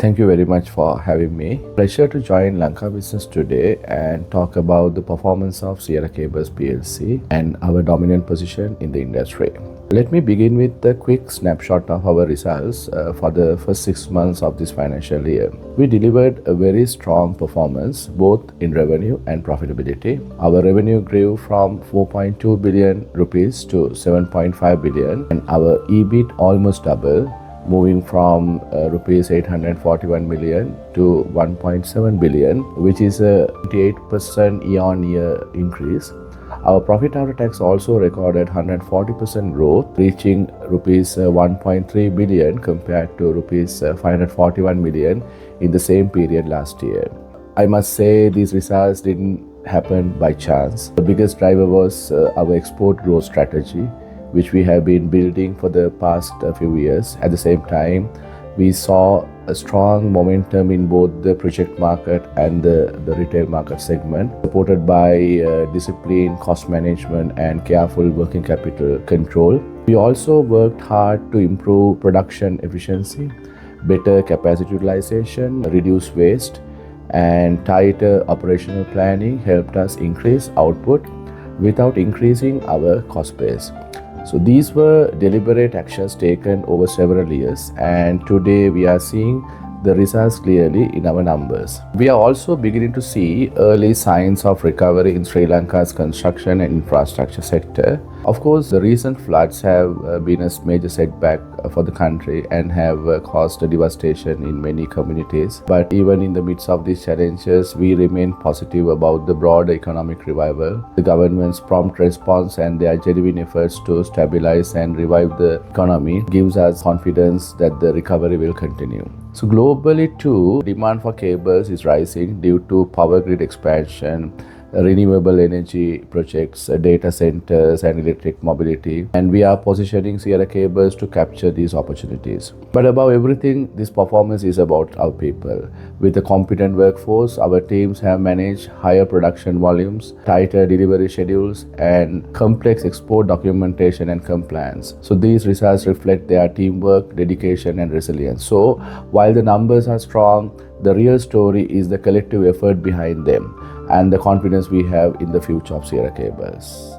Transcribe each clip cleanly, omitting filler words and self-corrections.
Thank you very much for having me. Pleasure to join Lanka Business today and talk about the performance of Sierra Cables PLC and our dominant position in the industry. Let me begin with a quick snapshot of our results for the first 6 months of this financial year. We delivered a very strong performance both in revenue and profitability. Our revenue grew from 4.2 billion rupees to 7.5 billion and our EBIT almost doubled, moving from rupees 841 million to 1.7 billion, which is a 28% year-on-year increase. Our profit after tax also recorded 140% growth, reaching rupees 1.3 billion compared to rupees 541 million in the same period last year. I must say these results didn't happen by chance. The biggest driver was our export growth strategy, which we have been building for the past few years. At the same time, we saw a strong momentum in both the project market and the retail market segment, supported by discipline, cost management, and careful working capital control. We also worked hard to improve production efficiency, better capacity utilization, reduce waste, and tighter operational planning helped us increase output without increasing our cost base. So these were deliberate actions taken over several years, and today we are seeing the results clearly in our numbers. We are also beginning to see early signs of recovery in Sri Lanka's construction and infrastructure sector. Of course, the recent floods have been a major setback for the country and have caused a devastation in many communities. But even in the midst of these challenges, we remain positive about the broader economic revival. The government's prompt response and their genuine efforts to stabilize and revive the economy gives us confidence that the recovery will continue. So globally too, demand for cables is rising due to power grid expansion, renewable energy projects, data centers, and electric mobility. And we are positioning Sierra Cables to capture these opportunities. But above everything, this performance is about our people. With a competent workforce, our teams have managed higher production volumes, tighter delivery schedules, and complex export documentation and compliance. So these results reflect their teamwork, dedication, and resilience. So while the numbers are strong, the real story is the collective effort behind them and the confidence we have in the future of Sierra Cables.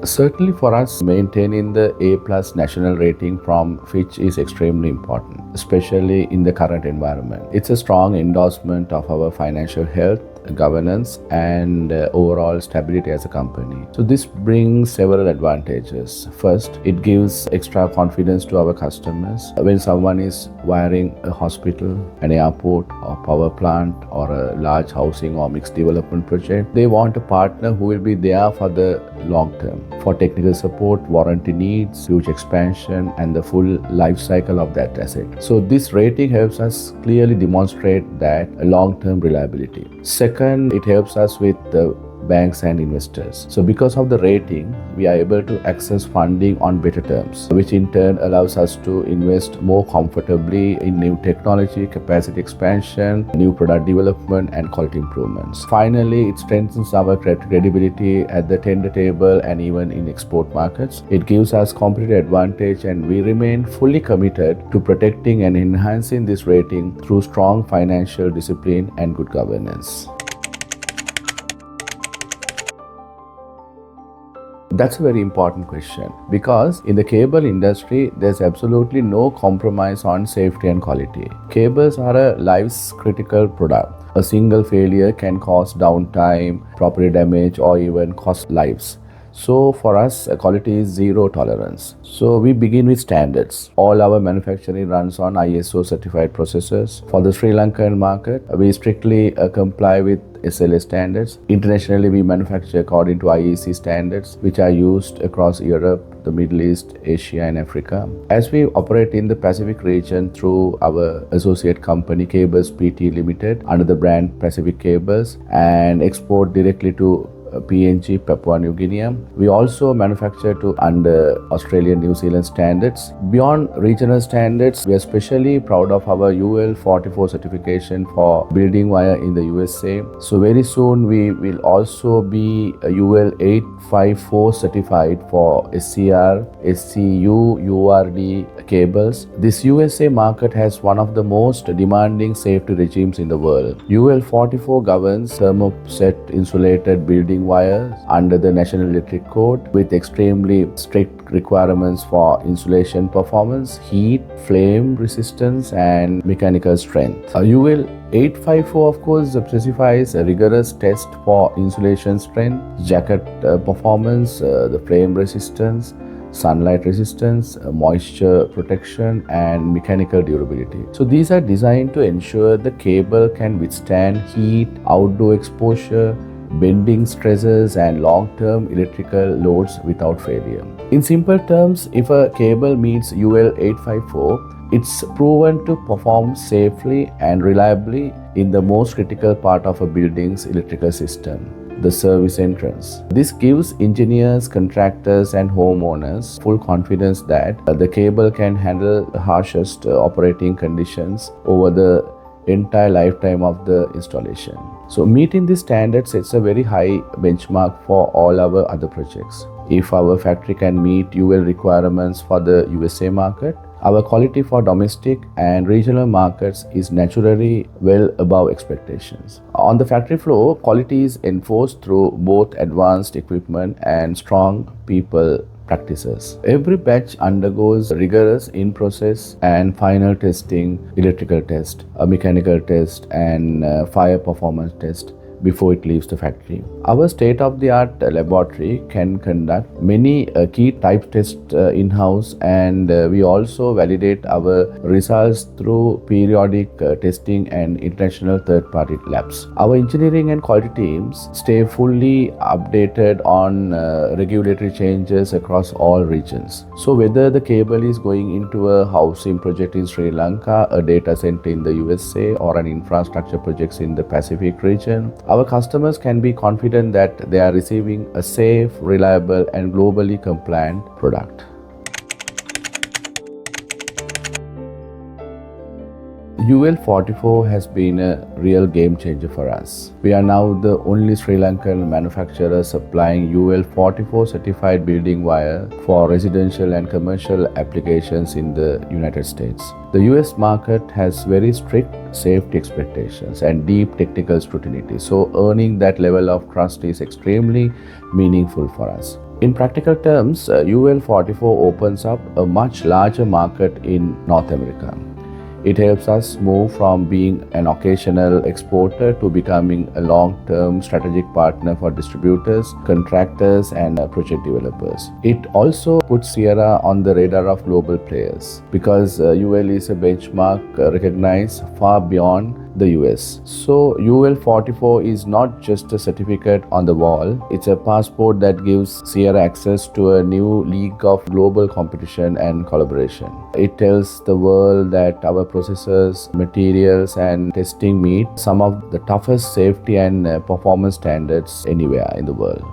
Certainly for us, maintaining the A+ national rating from Fitch is extremely important, especially in the current environment. It's a strong endorsement of our financial health, governance, and overall stability as a company. So this brings several advantages. First, it gives extra confidence to our customers. When someone is wiring a hospital, an airport, or power plant, or a large housing or mixed development project, they want a partner who will be there for the long term, for technical support, warranty needs, huge expansion, and the full life cycle of that asset. So this rating helps us clearly demonstrate that long-term reliability. Second, it helps us with the banks and investors. So because of the rating, we are able to access funding on better terms, which in turn allows us to invest more comfortably in new technology, capacity expansion, new product development, and quality improvements. Finally, it strengthens our credibility at the tender table and even in export markets. It gives us competitive advantage, and we remain fully committed to protecting and enhancing this rating through strong financial discipline and good governance. That's a very important question because in the cable industry, there's absolutely no compromise on safety and quality. Cables are a life's critical product. A single failure can cause downtime, property damage, or even cost lives. So for us, quality is zero tolerance. So we begin with standards. All our manufacturing runs on ISO certified processes. For the Sri Lankan market, we strictly comply with SLA standards. Internationally, we manufacture according to IEC standards, which are used across Europe, the Middle East, Asia, and Africa. As we operate in the Pacific region through our associate company, Cables PT Limited, under the brand Pacific Cables, and export directly to PNG, Papua New Guinea. We also manufacture to under Australian New Zealand standards. Beyond regional standards, we are especially proud of our UL 44 certification for building wire in the USA. So very soon we will also be UL 854 certified for SCR, SCU, URD cables. This USA market has one of the most demanding safety regimes in the world. UL 44 governs thermoset insulated building wires under the National Electric Code with extremely strict requirements for insulation performance, heat, flame resistance and mechanical strength. UL 854 of course specifies a rigorous test for insulation strength, jacket performance, the flame resistance, sunlight resistance, moisture protection and mechanical durability. So these are designed to ensure the cable can withstand heat, outdoor exposure, bending stresses and long-term electrical loads without failure. In simple terms, if a cable meets UL 854, it's proven to perform safely and reliably in the most critical part of a building's electrical system, the service entrance. This gives engineers, contractors and homeowners full confidence that the cable can handle the harshest operating conditions over the entire lifetime of the installation. So meeting this standard sets a very high benchmark for all our other projects. If our factory can meet UL requirements for the USA market, our quality for domestic and regional markets is naturally well above expectations. On the factory floor, quality is enforced through both advanced equipment and strong people practices. Every batch undergoes rigorous in-process and final testing, electrical test, a mechanical test and fire performance test before it leaves the factory. Our state-of-the-art laboratory can conduct many key type tests in-house and we also validate our results through periodic testing and international third-party labs. Our engineering and quality teams stay fully updated on regulatory changes across all regions. So whether the cable is going into a housing project in Sri Lanka, a data center in the USA or an infrastructure project in the Pacific region, our customers can be confident that they are receiving a safe, reliable and globally compliant product. UL 44 has been a real game changer for us. We are now the only Sri Lankan manufacturer supplying UL 44 certified building wire for residential and commercial applications in the United States. The US market has very strict safety expectations and deep technical scrutiny, so earning that level of trust is extremely meaningful for us. In practical terms, UL 44 opens up a much larger market in North America. It helps us move from being an occasional exporter to becoming a long-term strategic partner for distributors, contractors and project developers. It also puts Sierra on the radar of global players because UL is a benchmark recognized far beyond the US. So UL 44 is not just a certificate on the wall, it's a passport that gives Sierra access to a new league of global competition and collaboration. It tells the world that our processes, materials and testing meet some of the toughest safety and performance standards anywhere in the world.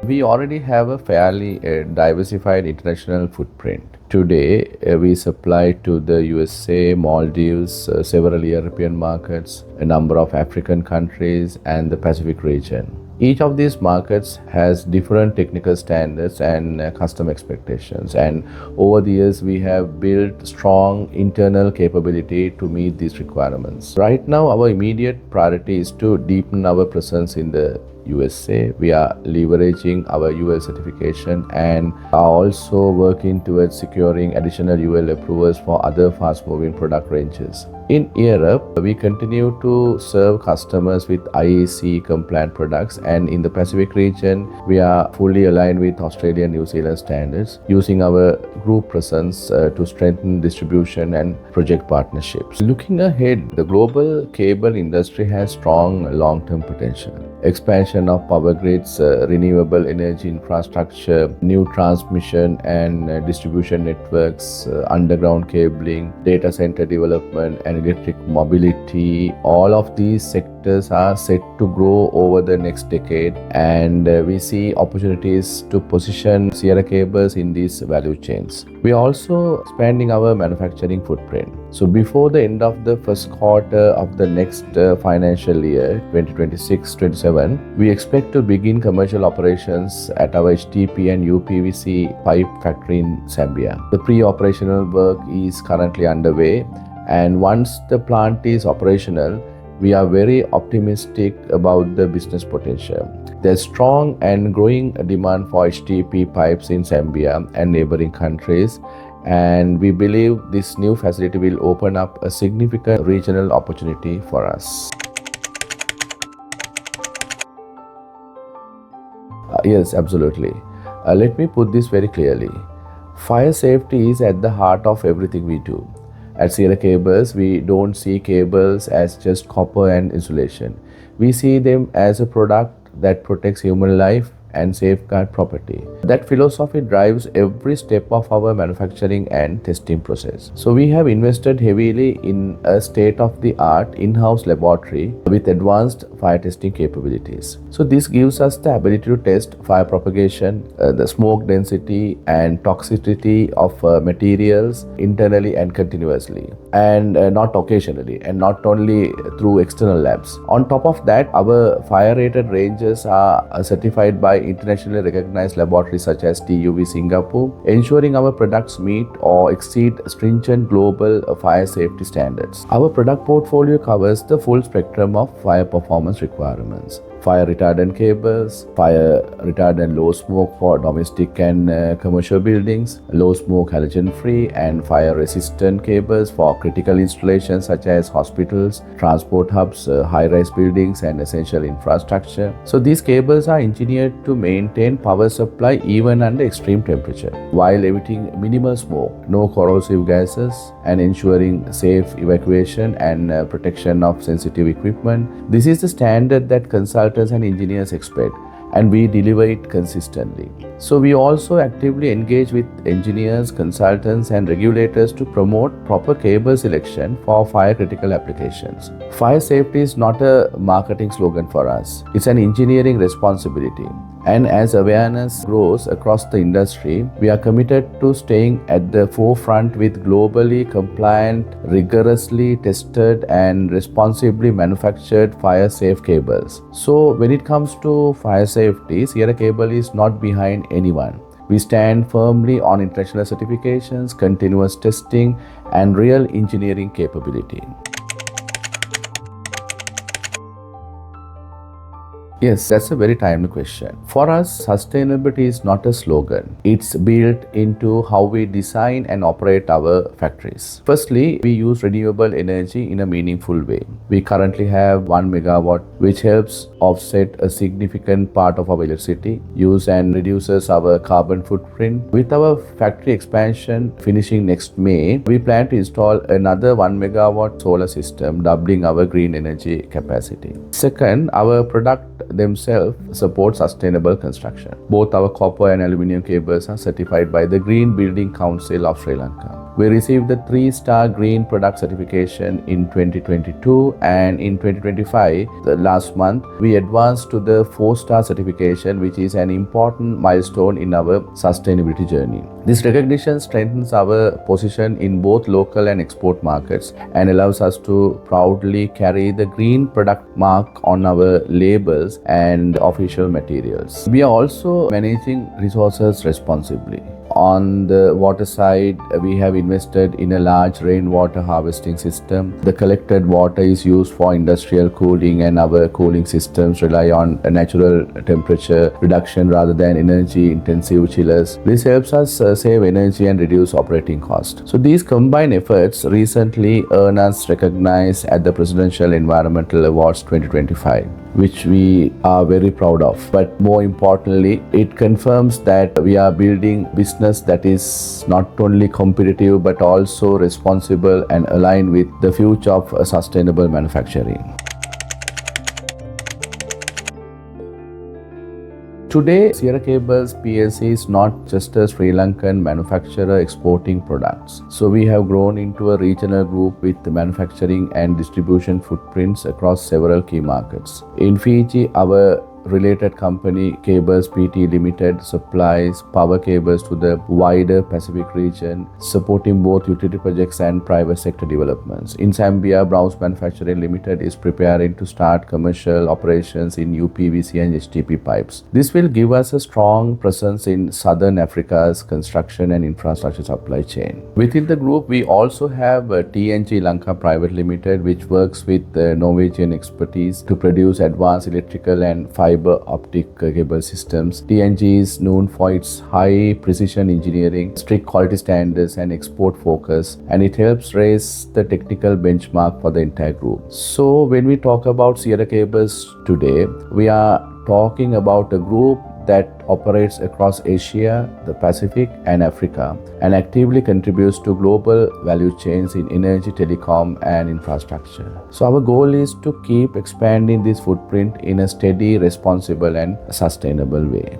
We already have a fairly diversified international footprint. Today, we supply to the USA, Maldives, several European markets, a number of African countries, and the Pacific region. Each of these markets has different technical standards and customer expectations. And over the years, we have built strong internal capability to meet these requirements. Right now, our immediate priority is to deepen our presence in the USA. We are leveraging our UL certification and are also working towards securing additional UL approvals for other fast-moving product ranges. In Europe, we continue to serve customers with IEC compliant products, and in the Pacific region, we are fully aligned with Australia and New Zealand standards, using our group presence to strengthen distribution and project partnerships. Looking ahead, the global cable industry has strong long-term potential. Expansion of power grids, renewable energy infrastructure, new transmission and distribution networks, underground cabling, data center development and electric mobility, all of these sectors are set to grow over the next decade, and we see opportunities to position Sierra Cables in these value chains. We are also expanding our manufacturing footprint. So before the end of the first quarter of the next financial year 2026-27, we expect to begin commercial operations at our HTP and UPVC pipe factory in Zambia. The pre-operational work is currently underway, and once the plant is operational, we are very optimistic about the business potential. There's strong and growing demand for HTP pipes in Zambia and neighboring countries, and we believe this new facility will open up a significant regional opportunity for us. Yes, absolutely. Let me put this very clearly. Fire safety is at the heart of everything we do. At Sierra Cables, we don't see cables as just copper and insulation. We see them as a product that protects human life and safeguard property. That philosophy drives every step of our manufacturing and testing process. So we have invested heavily in a state-of-the-art in-house laboratory with advanced fire testing capabilities. So this gives us the ability to test fire propagation, the smoke density and toxicity of materials internally and continuously, and not occasionally, and not only through external labs. On top of that, our fire-rated ranges are certified by internationally recognized laboratories such as TUV Singapore, ensuring our products meet or exceed stringent global fire safety standards. Our product portfolio covers the full spectrum of fire performance requirements: fire retardant cables, fire retardant low smoke for domestic and commercial buildings, low smoke halogen free, and fire resistant cables for critical installations such as hospitals, transport hubs, high-rise buildings, and essential infrastructure. So these cables are engineered to maintain power supply even under extreme temperature, while emitting minimal smoke, no corrosive gases, and ensuring safe evacuation and protection of sensitive equipment. This is the standard that consultants and engineers expect, and we deliver it consistently. So we also actively engage with engineers, consultants, and regulators to promote proper cable selection for fire critical applications. Fire safety is not a marketing slogan for us, it's an engineering responsibility. And as awareness grows across the industry, we are committed to staying at the forefront with globally compliant, rigorously tested, and responsibly manufactured fire-safe cables. So when it comes to fire safety, Sierra Cable is not behind anyone. We stand firmly on international certifications, continuous testing, and real engineering capability. Yes, that's a very timely question. For us, sustainability is not a slogan. It's built into how we design and operate our factories. Firstly, we use renewable energy in a meaningful way. We currently have 1 megawatt, which helps offset a significant part of our electricity use and reduces our carbon footprint. With our factory expansion finishing next May, we plan to install another 1 megawatt solar system, doubling our green energy capacity. Second, our product themselves support sustainable construction. Both our copper and aluminium cables are certified by the Green Building Council of Sri Lanka. We received the 3-star green product certification in 2022, and in 2025, last month, we advanced to the 4-star certification, which is an important milestone in our sustainability journey. This recognition strengthens our position in both local and export markets and allows us to proudly carry the green product mark on our labels and official materials. We are also managing resources responsibly. On the water side, we have invested in a large rainwater harvesting system. The collected water is used for industrial cooling, and our cooling systems rely on a natural temperature reduction rather than energy-intensive chillers. This helps us save energy and reduce operating costs. So these combined efforts recently earned us recognized at the Presidential Environmental Awards 2025, which we are very proud of. But more importantly, it confirms that we are building business that is not only competitive but also responsible and aligned with the future of sustainable manufacturing. Today, Sierra Cables PLC is not just a Sri Lankan manufacturer exporting products. So we have grown into a regional group with manufacturing and distribution footprints across several key markets. In Fiji, our related company Cables PT Limited supplies power cables to the wider Pacific region, supporting both utility projects and private sector developments. In Zambia, Browns Manufacturing Limited is preparing to start commercial operations in UPVC and HTP pipes. This will give us a strong presence in Southern Africa's construction and infrastructure supply chain. Within the group, we also have TNG Lanka Private Limited, which works with Norwegian expertise to produce advanced electrical and fiber optic cable systems. TNG is known for its high precision engineering, strict quality standards, and export focus, and it helps raise the technical benchmark for the entire group. So, when we talk about Sierra Cables today, we are talking about a group that operates across Asia, the Pacific, and Africa, and actively contributes to global value chains in energy, telecom, and infrastructure. So our goal is to keep expanding this footprint in a steady, responsible, and sustainable way.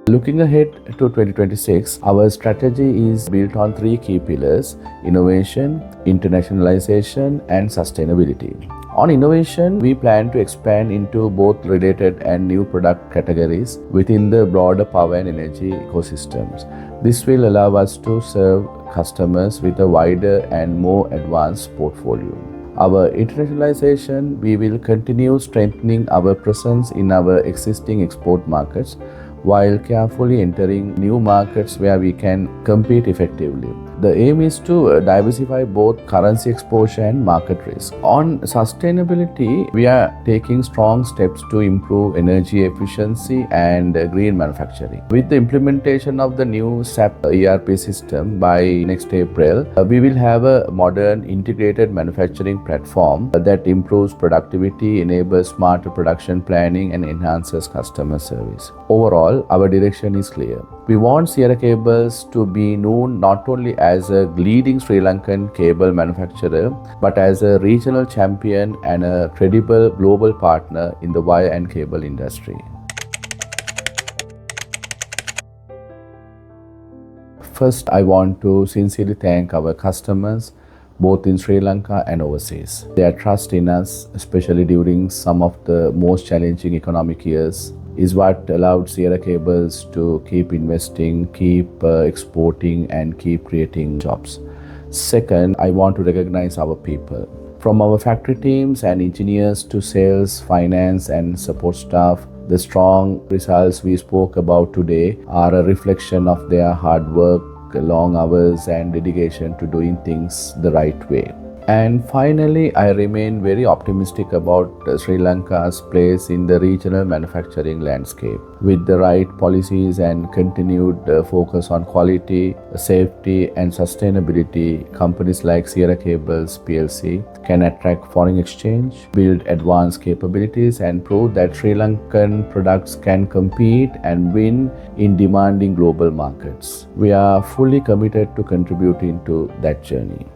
Looking ahead to 2026, our strategy is built on three key pillars: innovation, internationalization, and sustainability. On innovation, we plan to expand into both related and new product categories within the broader power and energy ecosystems. This will allow us to serve customers with a wider and more advanced portfolio. Our internationalization, we will continue strengthening our presence in our existing export markets while carefully entering new markets where we can compete effectively. The aim is to diversify both currency exposure and market risk. On sustainability, we are taking strong steps to improve energy efficiency and green manufacturing. With the implementation of the new SAP ERP system by next April, we will have a modern integrated manufacturing platform that improves productivity, enables smarter production planning, and enhances customer service. Overall, our direction is clear. We want Sierra Cables to be known not only as a leading Sri Lankan cable manufacturer, but as a regional champion and a credible global partner in the wire and cable industry. First, I want to sincerely thank our customers, both in Sri Lanka and overseas. Their trust in us, especially during some of the most challenging economic years, is what allowed Sierra Cables to keep investing, keep exporting, and keep creating jobs. Second, I want to recognize our people. From our factory teams and engineers to sales, finance, and support staff, the strong results we spoke about today are a reflection of their hard work, long hours, and dedication to doing things the right way. And finally, I remain very optimistic about Sri Lanka's place in the regional manufacturing landscape. With the right policies and continued focus on quality, safety, and sustainability, companies like Sierra Cables PLC can attract foreign exchange, build advanced capabilities, and prove that Sri Lankan products can compete and win in demanding global markets. We are fully committed to contributing to that journey.